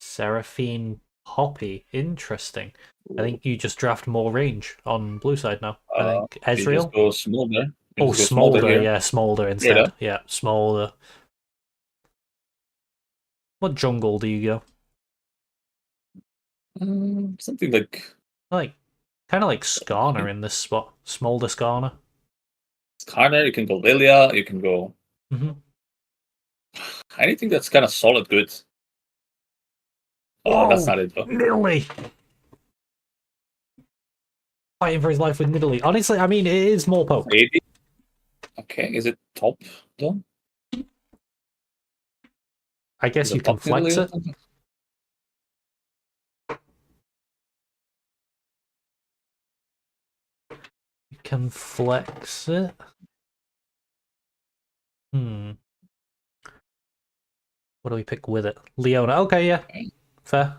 Seraphine Poppy. Interesting. I think you just draft more range on blue side now. I think Ezreal. Just go Smolder. Oh, Smolder, yeah, Smolder instead. Yeah, Smolder. What jungle do you go? Something like kind of like Skarner in this spot. Smolder Skarner. Skarner, you can go Lilia, you can go anything that's kind of solid good. Oh, that's not it though. Nidalee! Fighting for his life with Nidalee. Honestly, I mean, it is more poke. Maybe. Okay, is it top though? I guess you can flex it. You can flex it. What do we pick with it? Leona. Okay, yeah. Fair.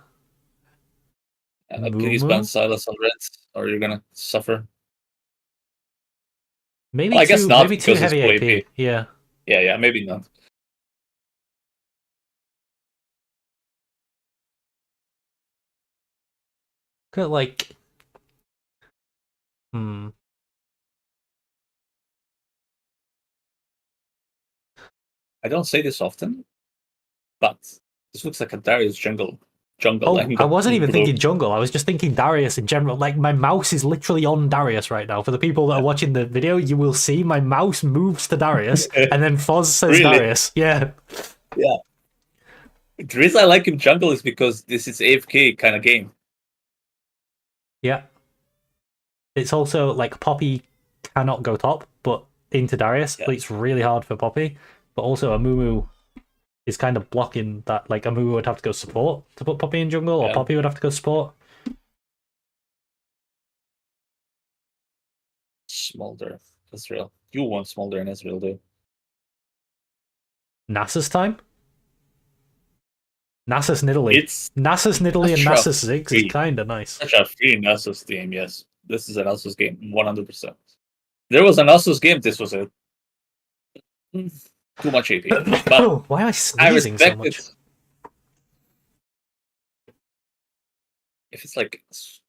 Can you spend Silas on red, or you're gonna suffer? Maybe well, I guess not, maybe two because it's heavy full AP. AP. Yeah. Yeah, maybe not. Could like I don't say this often, but this looks like a Darius jungle. Oh, I wasn't even thinking jungle. I was just thinking Darius in general. Like, my mouse is literally on Darius right now. For the people that are watching the video, you will see my mouse moves to Darius, and then Fozz says Really? Darius. Yeah. Yeah. The reason I like him jungle is because this is AFK kind of game. Yeah. It's also, like, Poppy cannot go top, but into Darius, it's really hard for Poppy. But also, Amumu is kind of blocking that. Like, Amumu would have to go support to put Poppy in jungle, or Poppy would have to go support. Smolder, Ezreal. You want Smolder and Ezreal, though. Nasus time? Nasus Nidalee. Nasus Nidalee and Nasus Ziggs is kind of nice. Such a free Nasus game, yes. This is a Nasus game, 100%. There was a Nasus game, this was it. Too much AP. But why am I sneezing so much? If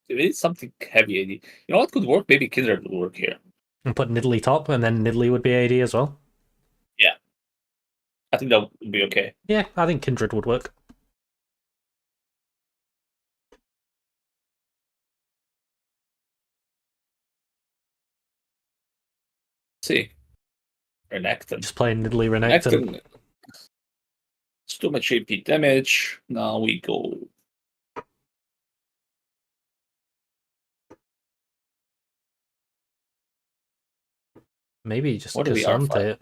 it's something heavy AD, you know what could work? Maybe Kindred would work here. And put Nidalee top, and then Nidalee would be AD as well? Yeah. I think that would be okay. Yeah, I think Kindred would work. Let's see. Renekton. Just playing Nidalee Renekton. It's too much AP damage. Now we go. Maybe just Cassante it.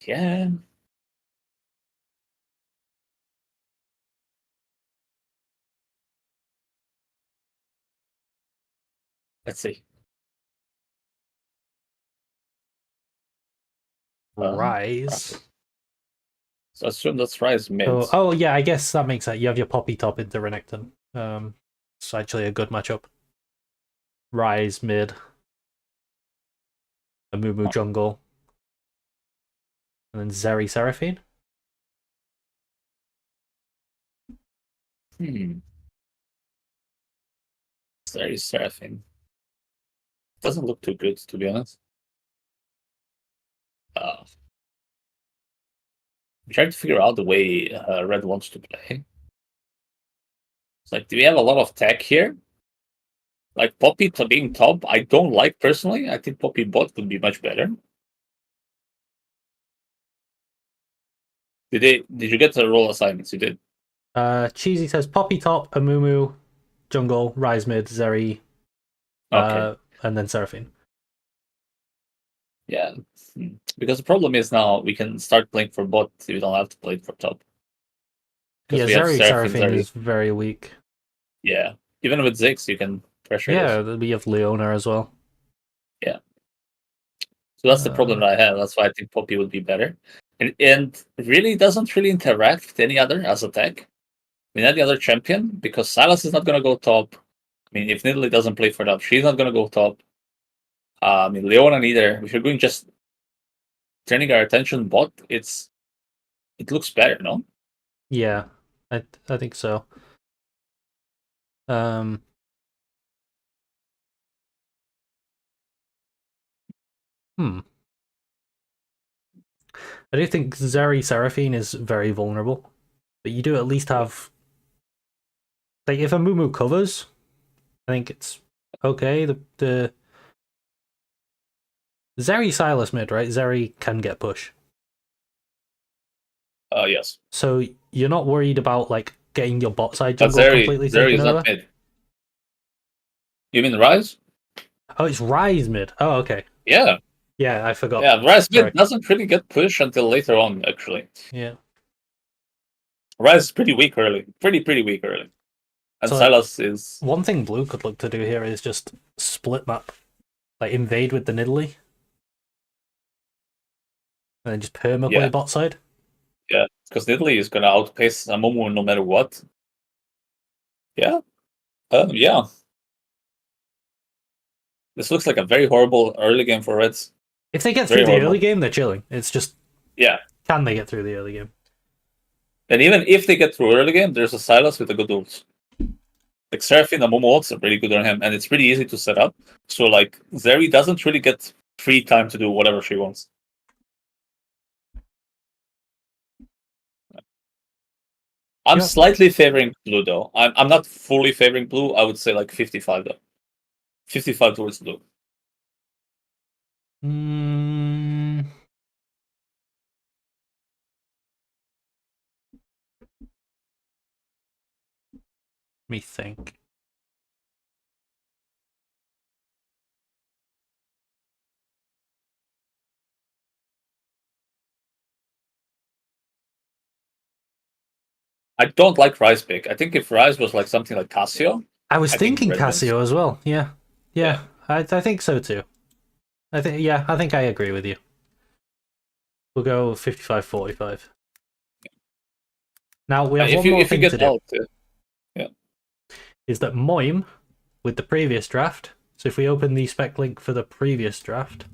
Yeah. Let's see. Rise. So I assume that's Rise mid. Oh yeah, I guess that makes sense. You have your Poppy top into Renekton. It's actually a good matchup. Rise mid. Amumu jungle. And then Zeri Seraphine. Zeri Seraphine. Doesn't look too good, to be honest. I'm trying to figure out the way Red wants to play. It's like, do we have a lot of tech here? Like, Poppy being top, I don't like personally. I think Poppy bot would be much better. Did you get the role assignments? You did. Cheesy says Poppy top, Amumu, jungle, Rise mid, Zeri, and then Seraphine. Yeah, because the problem is now we can start playing for bot. We don't have to play for top. Yeah, Seraphine is very weak. Yeah, even with Ziggs, you can pressure. Yeah, we have Leona as well. Yeah, so that's the problem that I have. That's why I think Poppy would be better, and really doesn't really interact with any other as a tech. I mean, any other champion, because Silas is not going to go top. I mean, if Nidalee doesn't play for top, she's not going to go top. I mean, Leona neither. If you're going just turning our attention bot, it looks better, no? Yeah, I think so. I do think Zeri Seraphine is very vulnerable, but you do at least have, like, if Amumu covers, I think it's okay. The Zeri Silas mid, right? Zeri can get push. Yes. So you're not worried about like getting your bot side jungle completely taken over? Not mid. You mean Rise? Oh, it's Rise mid. Oh, okay. Yeah. Yeah, I forgot. Yeah, Rise mid doesn't really get pushed until later on, actually. Yeah. Rise is pretty weak early. Pretty weak early. And so Silas is... One thing Blue could look to do here is just split map like invade with the Nidalee, and then just perma Yeah. play bot side. Yeah, because Nidalee is gonna outpace Amumu no matter what. Yeah. Yeah. This looks like a very horrible early game for Reds. If they get Very through the horrible. early game, they're chilling. It's just, Yeah. can they get through the early game? And even if they get through early game, there's a Silas with a good ult. Like Seraphine and Momo ults are really good on him, and it's pretty easy to set up. So like Zeri doesn't really get free time to do whatever she wants. I'm Yeah. slightly favoring blue though. I'm not fully favoring blue. I would say like 55 though. 55 towards blue. Mm. Let me think. I don't like Ryze pick. I think if Ryze was like something like Cassio, I was I think thinking Red wins. Cassio as well. Yeah. I think so too. I think I agree with you. We'll go 55-45. Now we have one more thing to do. Yeah. Is that Moim with the previous draft? So if we open the spec link for the previous draft,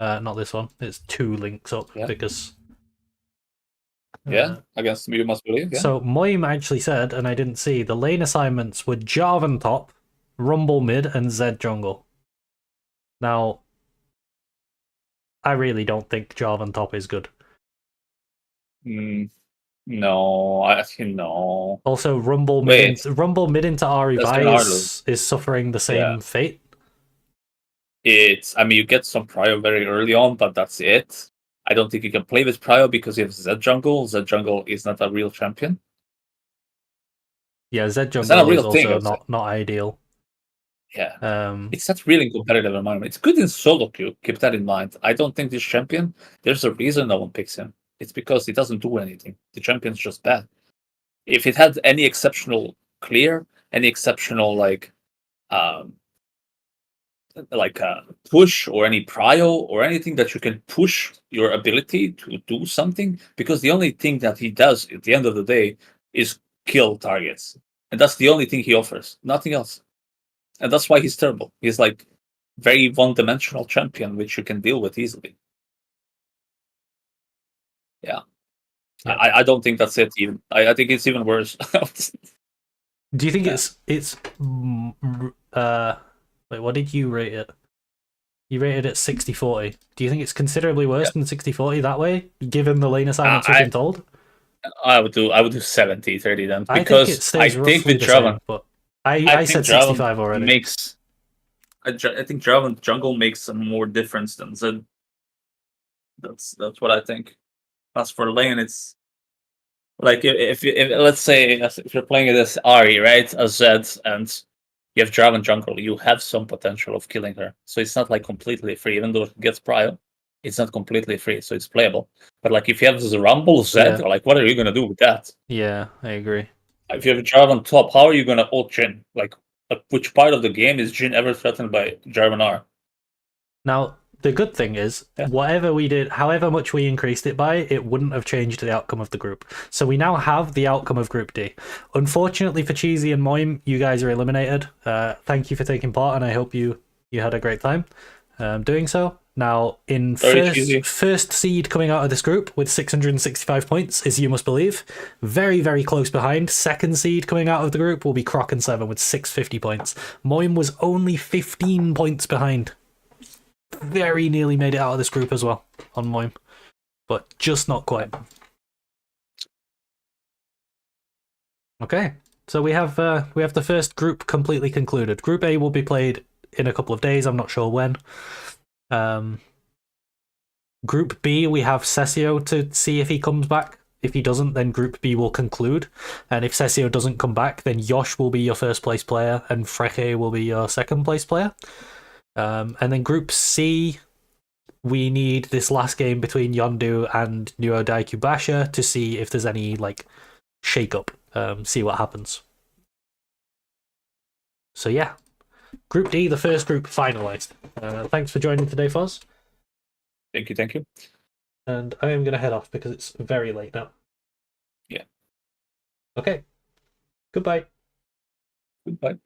not this one, it's 2 links up because. Against You Must Believe. Yeah. So Moim actually said, and I didn't see, the lane assignments were Jarvan top, Rumble mid, and Zed jungle. Now, I really don't think Jarvan top is good. No, I think no. Also, Rumble mid into Ari Vi is suffering the same fate. I mean, you get some prio very early on, but that's it. I don't think you can play with prio because you have Zed jungle. Zed jungle is not a real champion. Yeah, Zed jungle is also not ideal. Yeah. It's not really competitive environment. It's good in solo queue. Keep that in mind. I don't think this champion, there's a reason no one picks him. It's because he doesn't do anything. The champion's just bad. If it had any exceptional clear, any exceptional push or any prio or anything that you can push your ability to do something, because the only thing that he does at the end of the day is kill targets. And that's the only thing he offers. Nothing else. And that's why he's terrible. He's like very one-dimensional champion, which you can deal with easily. Yeah. I don't think that's it even. I think it's even worse. Do you think it's wait, what did you rate it? You rated it 60-40. Do you think it's considerably worse than 60-40 that way, given the lane assignments we've been told? I would do 70-30 then, because I think it stays roughly the same, but I said 65 already. I think Jarvan jungle makes more difference than Zed. That's what I think. As for lane, it's like if let's say if you're playing it as Ari, right, as Zed, and you have Jarvan jungle, you have some potential of killing her. So it's not like completely free, even though it gets prio. It's not completely free, so it's playable. But like if you have this Rumble Zed, like what are you gonna do with that? Yeah, I agree. If you have Jarvan top, how are you gonna ult Jhin? Like which part of the game is Jhin ever threatened by Jarvan R? Now, the good thing is, whatever we did, however much we increased it by, it wouldn't have changed the outcome of the group. So we now have the outcome of Group D. Unfortunately for Cheesy and Moim, you guys are eliminated. Thank you for taking part, and I hope you had a great time doing so. Now, in first seed coming out of this group with 665 points is You Must Believe. Very, very close behind. Second seed coming out of the group will be Croc and 7 with 650 points. Moim was only 15 points behind. Very nearly made it out of this group as well on Moim, but just not quite. Okay, so we have the first group completely concluded. Group A will be played in a couple of days. I'm not sure when. Group B, we have Sessio to see if he comes back. If he doesn't, then Group B will conclude. And if Sessio doesn't come back, then Yosh will be your first place player and Freche will be your second place player. And then Group C, we need this last game between Yondu and UDKI Basha to see if there's any shake-up, see what happens. So yeah, Group D, the first group finalised. Thanks for joining today, Foz. Thank you, thank you. And I am going to head off because it's very late now. Yeah. Okay. Goodbye. Goodbye.